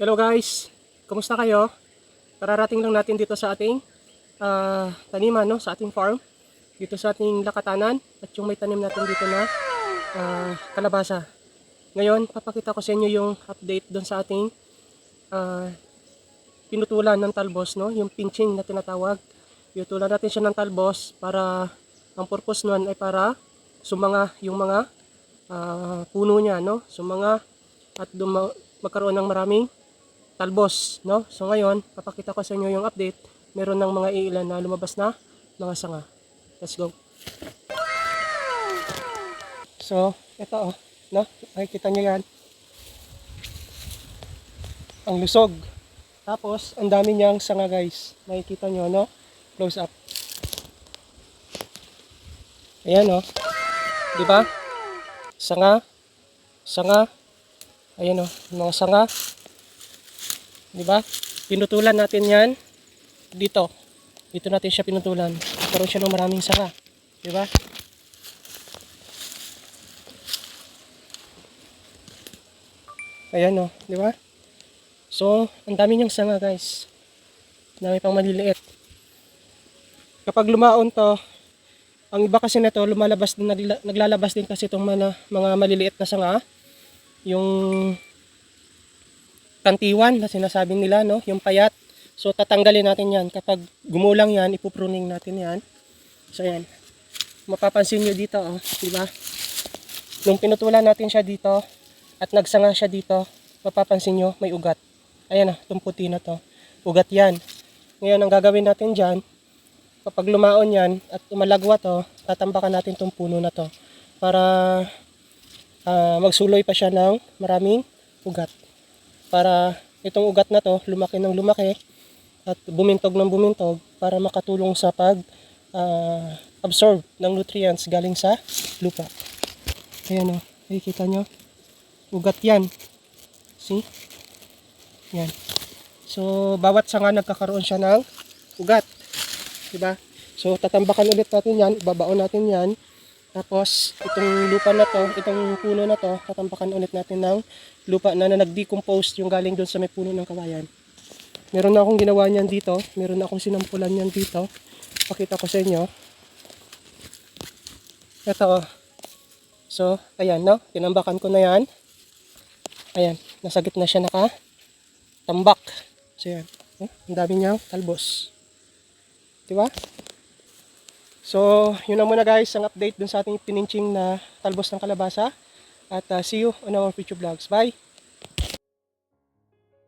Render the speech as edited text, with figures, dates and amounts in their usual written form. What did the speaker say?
Hello guys, kumusta kayo? Kararating lang natin dito sa ating taniman, no? Sa ating farm, dito sa ating lakatanan, at yung may tanim natin dito na kalabasa. Ngayon, papakita ko sa inyo yung update doon sa ating pinutulan ng talbos, no? Yung pinching na tinatawag. Pinutulan natin siya ng talbos para, ang purpose nun ay para sumanga yung mga puno niya, no? Sumanga at magkaroon ng maraming talbos, no? So ngayon, papakita ko sa inyo yung update. Meron ng mga ilan na lumabas na mga sanga. Let's go. So, ito no? Makikita nyo yan. Ang lusog. Tapos, ang dami niyang sanga guys. Makikita nyo, no? Close up. Ayan, no? Diba? Sanga. Sanga. Ayan, no? Mga sanga. Diba? Pinutulan natin yan dito. Dito natin siya pinutulan. Karoon siya ng maraming sanga. Diba? Ayan o. Diba? So, ang dami niyang sanga guys. Dami pang maliliit. Kapag lumaon to, ang iba kasi na to, lumalabas din, naglalabas din kasi itong mga maliliit na sanga. Yung kantiwan na sinasabi nila, no? Yung payat. So tatanggalin natin yan. Kapag gumulang yan, ipupruning natin yan. So yan. Mapapansin nyo dito, di ba? Nung pinutulan natin siya dito at nagsanga siya dito, mapapansin nyo may ugat. Ayan itong puti na to. Ugat yan. Ngayon ang gagawin natin dyan, kapag lumaon yan at umalagwa to, tatambakan natin itong puno na to para magsuloy pa siya ng maraming ugat. Para itong ugat na to lumaki ng lumaki at bumintog ng bumintog para makatulong sa pag absorb ng nutrients galing sa lupa. Ayan o, nakikita nyo, ugat yan. See? Yan. So bawat sanga nagkakaroon siya ng ugat, diba? So tatambakan ulit natin yan, ibabaon natin yan. Tapos, itong lupa na to, itong puno na to, tatambakan ulit natin ng lupa na nag-decompose yung galing doon sa may puno ng kawayan. Meron na akong ginawa niyan dito. Meron na akong sinampulan niyan dito. Pakita ko sa inyo. Ito So, ayan no. Tinambakan ko na yan. Ayan. Nasa gitna siya nakatambak. So, yan. Ang dami niyang talbos. Diba? So, yun na muna guys, ang update dun sa ating pininching na talbos ng kalabasa. At see you on our future vlogs. Bye!